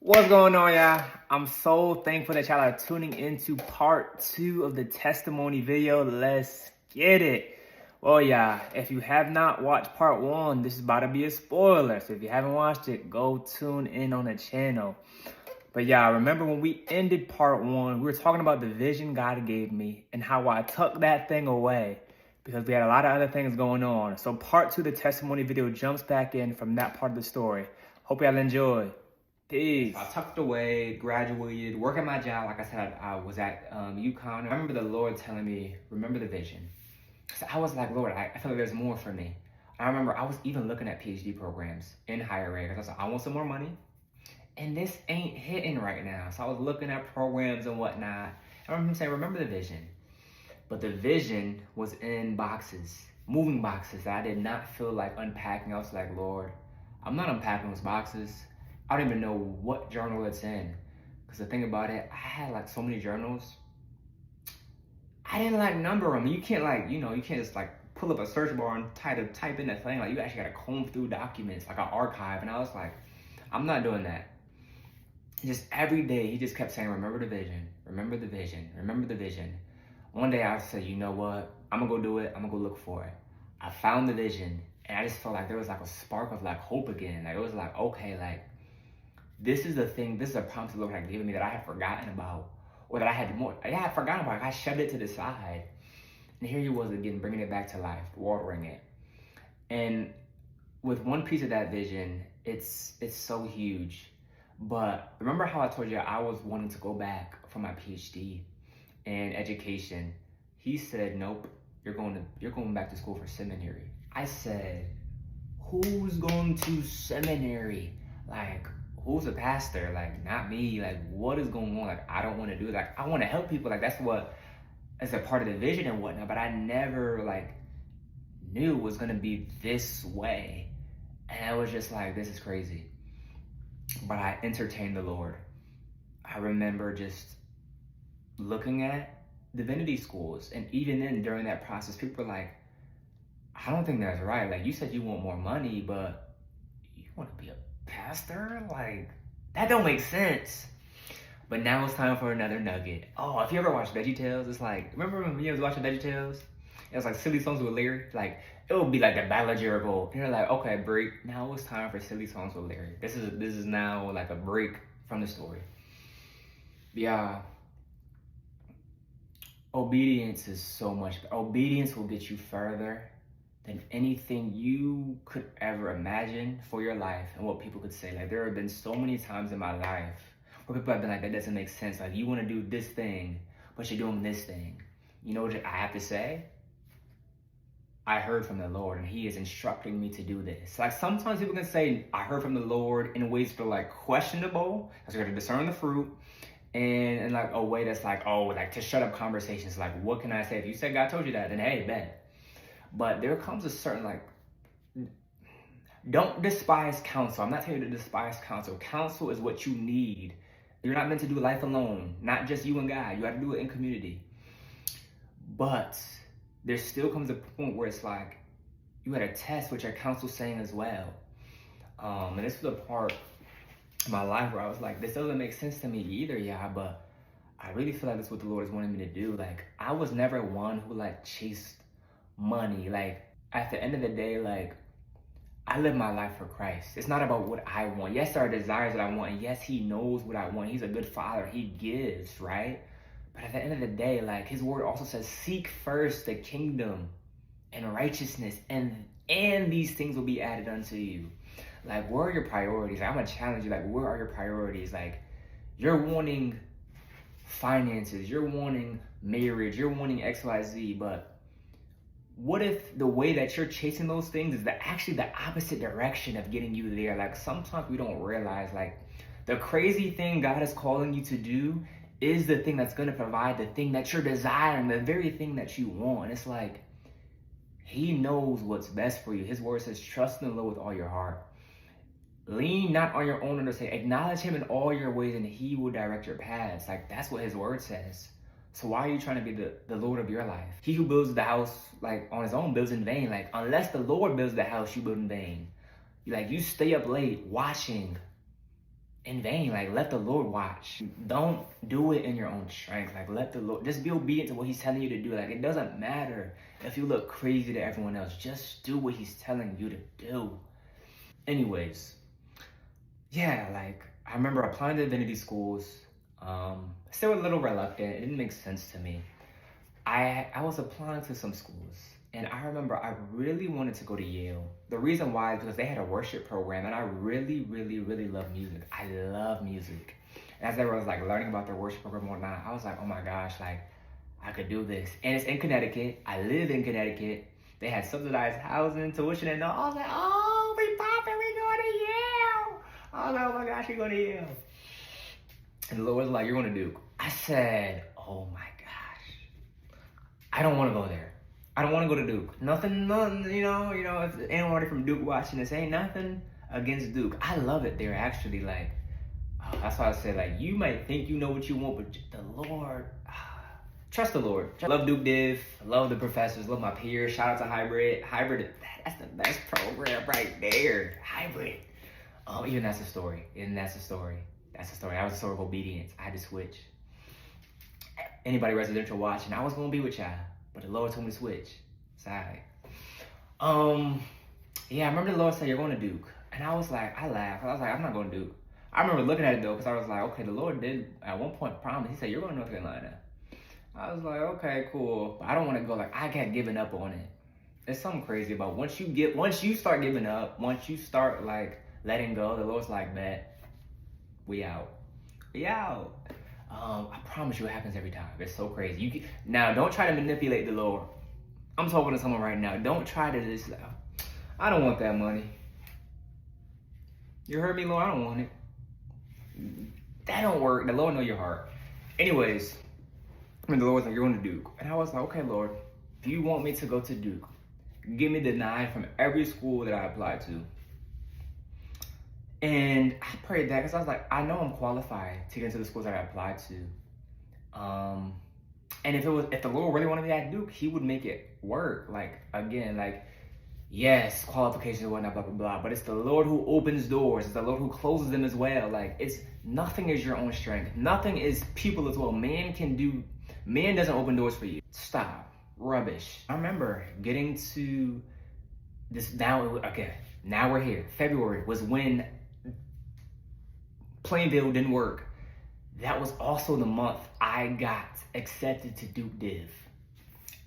What's going on, y'all? I'm so thankful that y'all are tuning into part 2 of the testimony video. Let's get it. Well, y'all, if you have not watched part 1, this is about to be a spoiler. So if you haven't watched it, go tune in on the channel. But y'all, remember when we ended part 1, we were talking about the vision God gave me and how I tucked that thing away because we had a lot of other things going on. So part 2 of the testimony video jumps back in from that part of the story. Hope y'all enjoy. Peace. I tucked away, graduated, working my job. Like I said, I was at UConn. I remember the Lord telling me, remember the vision. So I was like, Lord, I feel like there's more for me. I remember I was even looking at PhD programs in higher ed. I was like, I want some more money. And this ain't hitting right now. So I was looking at programs and whatnot. I remember him saying, remember the vision. But the vision was in boxes, moving boxes that I did not feel like unpacking. I was like, Lord, I'm not unpacking those boxes. I don't even know what journal it's in. Because the thing about it, I had like so many journals. I didn't like number them. You can't you can't just like pull up a search bar and type in a thing. Like you actually gotta comb through documents, like an archive. And I was like, I'm not doing that. Just every day, he just kept saying, remember the vision, remember the vision, remember the vision. One day I said, you know what? I'm gonna go do it. I'm gonna go look for it. I found the vision and I just felt like there was like a spark of like hope again. Like it was like, okay, like, this is a promise the Lord had given me that I had forgotten about, or that I had forgotten about. I shoved it to the side. And here he was again, bringing it back to life, watering it. And with one piece of that vision, it's so huge. But remember how I told you I was wanting to go back for my PhD in education? He said, nope, you're going back to school for seminary. I said, who's going to seminary? Like, who's a pastor? Like, not me. Like, what is going on? Like, I don't want to do it. Like, I want to help people. Like, that's what, as a part of the vision and whatnot. But I never, like, knew it was going to be this way. And I was just like, this is crazy. But I entertained the Lord. I remember just looking at divinity schools. And even then, during that process, people were like, I don't think that's right. Like, you said you want more money, but you want to be a pastor? Like, that don't make sense. But now it's time for another nugget. Oh, if you ever watched VeggieTales, it's like, remember when you was watching VeggieTales? It was like Silly Songs with Larry. Like, it would be like the Battle of Jericho. And you're like, okay, break. Now it's time for Silly Songs with Larry. This is now like a break from the story. Yeah. Obedience is so much. Obedience will get you further than anything you could ever imagine for your life and what people could say. Like, there have been so many times in my life where people have been like, that doesn't make sense. Like, you want to do this thing, but you're doing this thing. You know what I have to say? I heard from the Lord and he is instructing me to do this. Like, sometimes people can say, I heard from the Lord in ways that are like questionable. That's going to discern the fruit. And in like a way that's like, oh, like to shut up conversations. Like, what can I say? If you said God told you that, then hey, bet. But there comes a certain like, don't despise counsel. I'm not telling you to despise counsel. Counsel is what you need. You're not meant to do life alone. Not just you and God. You have to do it in community. But there still comes a point where it's like, you had a test what your counsel's saying as well. And this was a part of my life where I was like, this doesn't make sense to me either, yeah, but I really feel like that's what the Lord is wanting me to do. Like, I was never one who like chased money. Like, at the end of the day, like, I live my life for Christ. It's not about what I want. Yes, there are desires that I want. And yes, he knows what I want. He's a good father. He gives, right? But at the end of the day, like, his word also says, seek first the kingdom and righteousness, and these things will be added unto you. Like, where are your priorities? I'm gonna challenge you. Like, where are your priorities? Like, you're wanting finances, you're wanting marriage, you're wanting XYZ, but what if the way that you're chasing those things is actually the opposite direction of getting you there? Like, sometimes we don't realize, like, the crazy thing God is calling you to do is the thing that's going to provide the thing that you're desiring, the very thing that you want. It's like, he knows what's best for you. His word says, trust in the Lord with all your heart. Lean not on your own understanding. Acknowledge him in all your ways and he will direct your paths. Like, that's what his word says. So why are you trying to be the Lord of your life? He who builds the house like on his own builds in vain. Like, unless the Lord builds the house, you build in vain. Like, you stay up late watching in vain. Like, let the Lord watch. Don't do it in your own strength. Like, let the Lord, just be obedient to what he's telling you to do. Like, it doesn't matter if you look crazy to everyone else. Just do what he's telling you to do. Anyways, yeah, like, I remember applying to divinity schools. Still a little reluctant. It didn't make sense to me. I was applying to some schools, and I remember I really wanted to go to Yale. The reason why is because they had a worship program, and I really, really, really love music. I love music. And as I was like learning about their worship program and whatnot, I was like, oh my gosh, like I could do this. And it's in Connecticut. I live in Connecticut. They had subsidized housing, tuition, and all. I was like, oh, we popping, we going to Yale. I was like, oh my gosh, we going to Yale. And the Lord was like, you're going to Duke. I said, oh my gosh, I don't want to go there. I don't want to go to Duke. Nothing, you know, if anyone from Duke watching this, ain't nothing against Duke. I love it there, actually. Like, that's why I say, like, you might think you know what you want, but the Lord, trust the Lord. Love Duke Div, love the professors, love my peers. Shout out to Hybrid. Hybrid, that's the best program right there. Hybrid. Even that's a story. That's a story. That's a story. That was a story of obedience. I had to switch. Anybody residential watching, I was gonna be with y'all, but the Lord told me to switch. Sorry. Yeah, I remember the Lord said, you're going to Duke. And I was like, I laughed. I was like, I'm not going to Duke. I remember looking at it though, because I was like, okay, the Lord did at one point promise. He said, you're going to North Carolina. I was like, okay, cool. But I don't want to go. Like, I got given up on it. There's something crazy about once you start giving up, once you start like letting go, the Lord's like, man, we out. We out. I promise you it happens every time. It's so crazy. Now, don't try to manipulate the Lord. I'm talking to someone right now. Don't try to just, I don't want that money. You heard me, Lord? I don't want it. That don't work. The Lord know your heart. Anyways, when the Lord was like, you're going to Duke. And I was like, okay, Lord, if you want me to go to Duke, give me the 9 from every school that I applied to. And I prayed that because I was like, I know I'm qualified to get into the schools that I applied to. And if the Lord really wanted me at Duke, he would make it work. Like, again, like, yes, qualifications and whatnot, blah, blah, blah. But it's the Lord who opens doors. It's the Lord who closes them as well. Like, nothing is your own strength. Nothing is people as well. Man doesn't open doors for you. Stop. Rubbish. I remember getting to this now we're here. February was when Plainville didn't work. That was also the month I got accepted to Duke Div.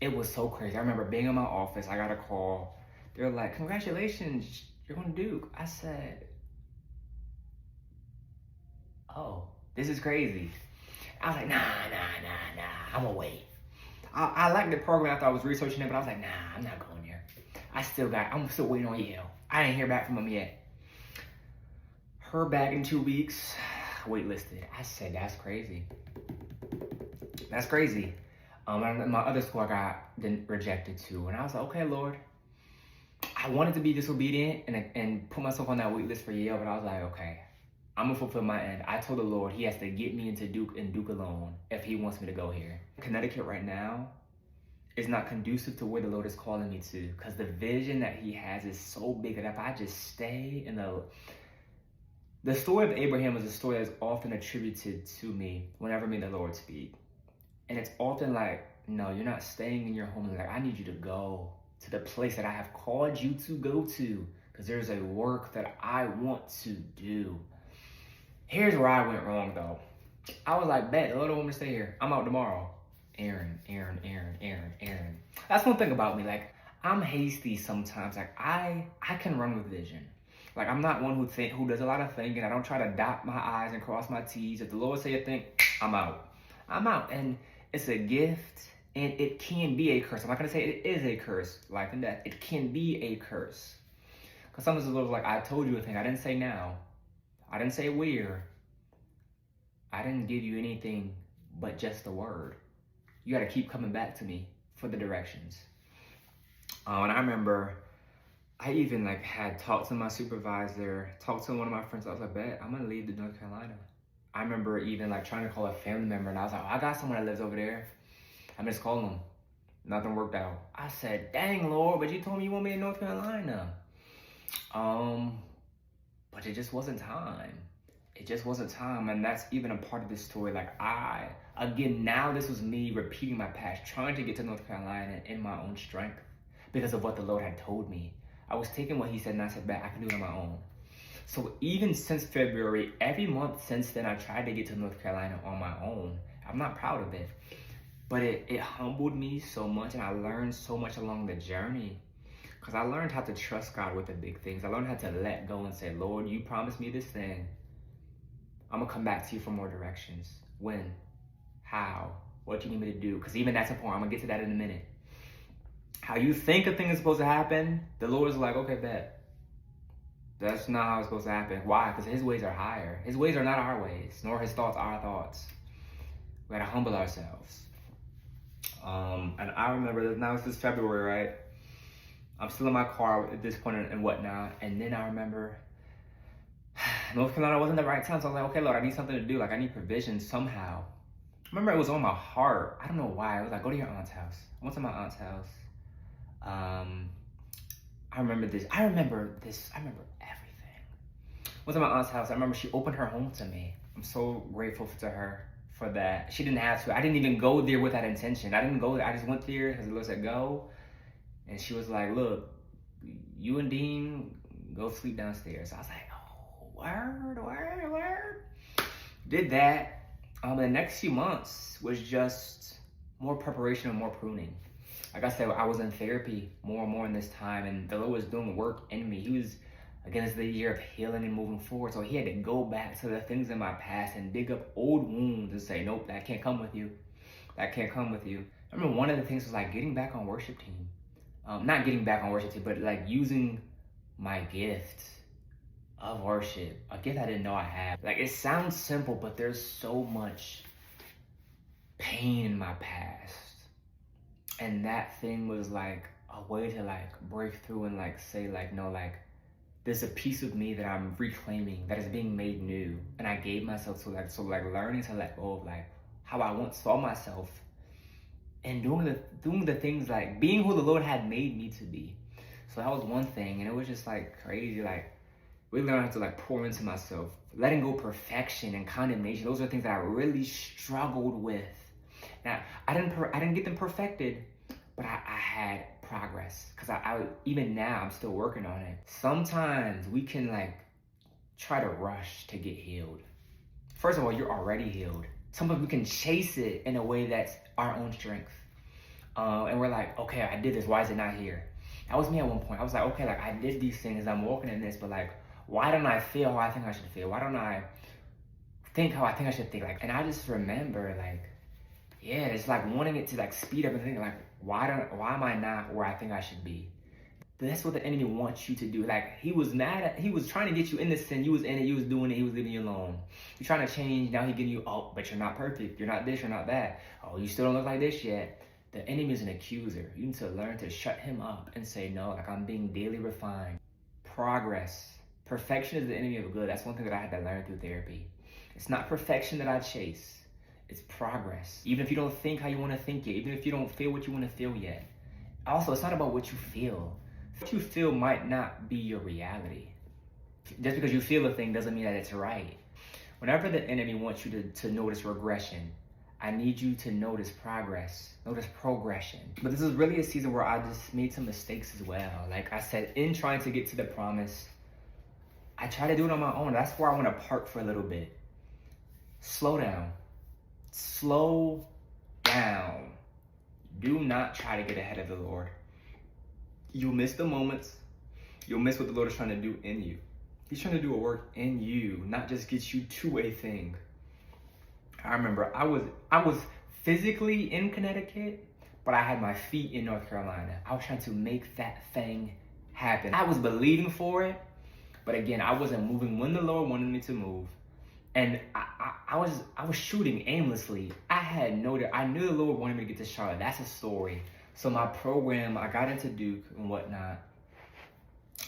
It was so crazy. I remember being in my office, I got a call. They're like, congratulations, you're going to Duke. I said, oh, this is crazy. I was like, nah, I'm gonna wait. I liked the program after I was researching it, but I was like, nah, I'm not going there. I'm still waiting on Yale. I didn't hear back from them yet. Heard back in 2 weeks, waitlisted. I said, that's crazy. That's crazy. And my other school I got rejected too. And I was like, okay, Lord. I wanted to be disobedient and put myself on that wait list for Yale, but I was like, okay, I'm gonna fulfill my end. I told the Lord he has to get me into Duke and Duke alone if he wants me to go here. Connecticut right now is not conducive to where the Lord is calling me to, because the vision that he has is so big that if I just stay in the story of Abraham is a story that's often attributed to me whenever me and the Lord speak. And it's often like, no, you're not staying in your home. Like, I need you to go to the place that I have called you to go to, because there's a work that I want to do. Here's where I went wrong though. I was like, bet, the Lord don't want me to stay here. I'm out tomorrow. Aaron. That's one thing about me. Like, I'm hasty sometimes. Like, I can run with vision. Like, I'm not one who does a lot of thinking. I don't try to dot my I's and cross my T's. If the Lord say a thing, I'm out. And it's a gift, and it can be a curse. I'm not gonna say it is a curse, life and death. It can be a curse. Because sometimes the Lord's like, I told you a thing. I didn't say now. I didn't say where. I didn't give you anything but just the word. You got to keep coming back to me for the directions. And I remember I even had talked to my supervisor, talked to one of my friends. I was like, bet, I'm going to leave to North Carolina. I remember even trying to call a family member, and I was like, oh, I got someone that lives over there. I just called them. Nothing worked out. I said, dang, Lord, but you told me you want me in North Carolina. But it just wasn't time. it just wasn't time. And that's even a part of this story. Like again, now this was me repeating my past, trying to get to North Carolina in my own strength because of what the Lord had told me. I was taking what he said and I said, "Bet I can do it on my own." So even since February, every month since then, I tried to get to North Carolina on my own. I'm not proud of it, but it humbled me so much, and I learned so much along the journey. Because I learned how to trust God with the big things. I learned how to let go and say, "Lord, you promised me this thing. I'm going to come back to you for more directions. When? How? What you need me to do?" Because even that's important. I'm going to get to that in a minute. How you think a thing is supposed to happen, the Lord is like, "Okay, bet. That's not how it's supposed to happen." Why? Because his ways are higher. His ways are not our ways, nor his thoughts our thoughts. We got to humble ourselves. And I remember, now it's this February, right? I'm still in my car at this point and whatnot. And then I remember North Carolina wasn't the right time. So I was like, "Okay, Lord, I need something to do. Like, I need provision somehow." I remember it was on my heart. I don't know why. It was like, "Go to your aunt's house." I went to my aunt's house. I remember this. I remember everything. Went to my aunt's house. I remember she opened her home to me. I'm so grateful to her for that. She didn't have to. I didn't even go there with that intention. I didn't go there. I just went there because the Lord said go. And she was like, "Look, you and Dean go sleep downstairs." I was like, "Oh, word. Did that. The next few months was just more preparation and more pruning. Like I said, I was in therapy more and more in this time, and the Lord was doing work in me. He was, again, it's the year of healing and moving forward. So he had to go back to the things in my past and dig up old wounds and say, "Nope, that can't come with you. That can't come with you." I remember one of the things was like getting back on worship team. Not getting back on worship team, but like using my gift of worship, a gift I didn't know I had. Like, it sounds simple, but there's so much pain in my past. And that thing was like a way to like break through and like say like, no, like there's a piece of me that I'm reclaiming that is being made new. And I gave myself to like, so like learning to let go of like how I once saw myself and doing the things, like being who the Lord had made me to be. So that was one thing. And it was just like crazy. Like, we learned how to like pour into myself, letting go perfection and condemnation. Those are things that I really struggled with. Now, I didn't get them perfected, but I had progress. Because I even now, I'm still working on it. Sometimes we can like try to rush to get healed. First of all, you're already healed. Sometimes we can chase it in a way that's our own strength. And we're like, "Okay, I did this. Why is it not here?" That was me at one point. I was like, "Okay, like I did these things. I'm walking in this, but like, why don't I feel how I think I should feel? Why don't I think how I think I should think?" Like, and I just remember like, yeah, it's like wanting it to like speed up and thinking like, why am I not where I think I should be? But that's what the enemy wants you to do. Like, he was trying to get you in this sin. You was in it, you was doing it, he was leaving you alone. You're trying to change, now he getting you, "Oh, but you're not perfect. You're not this, you're not that. Oh, you still don't look like this yet." The enemy is an accuser. You need to learn to shut him up and say, "No, like I'm being daily refined." Progress. Perfection is the enemy of good. That's one thing that I had to learn through therapy. It's not perfection that I chase. It's progress. Even if you don't think how you want to think yet, even if you don't feel what you want to feel yet. Also, it's not about what you feel. What you feel might not be your reality. Just because you feel a thing doesn't mean that it's right. Whenever the enemy wants you to notice regression, I need you to notice progress, notice progression. But this is really a season where I just made some mistakes as well. Like I said, in trying to get to the promise, I try to do it on my own. That's where I want to park for a little bit. Slow down. Slow down. Do not try to get ahead of the Lord. You'll miss the moments. You'll miss what the Lord is trying to do in you. He's trying to do a work in you, not just get you to a thing. I remember I was physically in Connecticut, but I had my feet in North Carolina. I was trying to make that thing happen. I was believing for it, but again, I wasn't moving when the Lord wanted me to move. And I was shooting aimlessly. I knew the Lord wanted me to get to Charlotte. That's a story. So my program, I got into Duke and whatnot.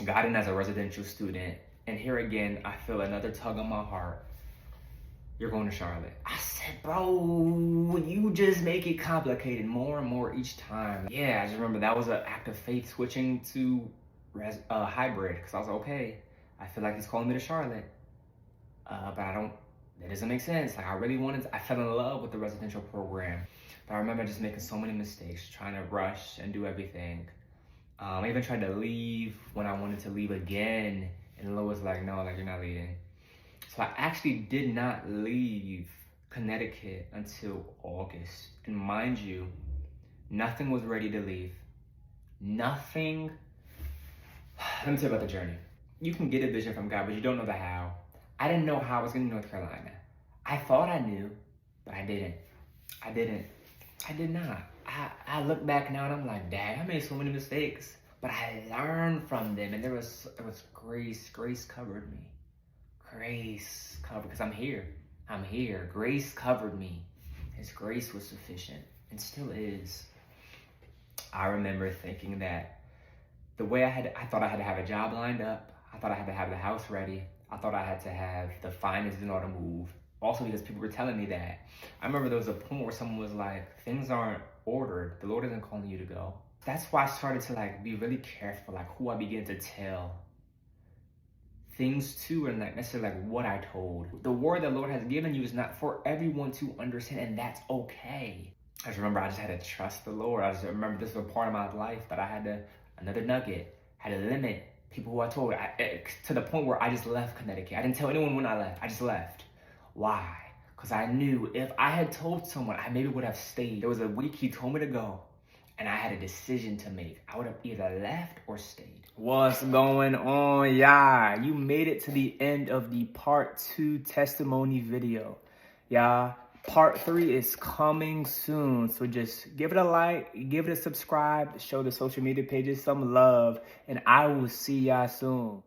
Got in as a residential student. And here again, I feel another tug on my heart. You're going to Charlotte. I said, "Bro, you just make it complicated more and more each time." Yeah, I just remember that was an act of faith, switching to hybrid. Because I was like, okay, I feel like he's calling me to Charlotte. but that doesn't make sense. Like I fell in love with the residential program. But I remember just making so many mistakes, trying to rush and do everything. I even tried to leave when I wanted to leave again, and the Lord was like, no, like you're not leaving. So I actually did not leave Connecticut until August. And mind you, nothing was ready to leave. Nothing. Let me tell you about the journey. You can get a vision from God, but you don't know the how. I didn't know how I was going to North Carolina. I thought I knew, but I didn't. I did not. I look back now and I'm like, dang, I made so many mistakes, but I learned from them, and there was grace. Grace covered me. Grace covered, because I'm here. Grace covered me. His grace was sufficient and still is. I remember thinking that the way I thought I had to have a job lined up. I thought I had to have the house ready. I thought I had to have the finances in order to move. Also because people were telling me that. I remember there was a point where someone was like, things aren't ordered. The Lord isn't calling you to go. That's why I started to like be really careful, like who I began to tell things to, and not necessarily like what I told. The word that the Lord has given you is not for everyone to understand, and that's okay. I just remember I just had to trust the Lord. I just remember this was a part of my life that I had to, another nugget, had to limit people who I told, to the point where I just left Connecticut. I didn't tell anyone when I left. I just left. Why? Because I knew if I had told someone, I maybe would have stayed. There was a week he told me to go, and I had a decision to make. I would have either left or stayed. What's going on, y'all? You made it to the end of the part 2 testimony video. Y'all, part 3 is coming soon. So just give it a like, give it a subscribe, show the social media pages some love, and I will see y'all soon.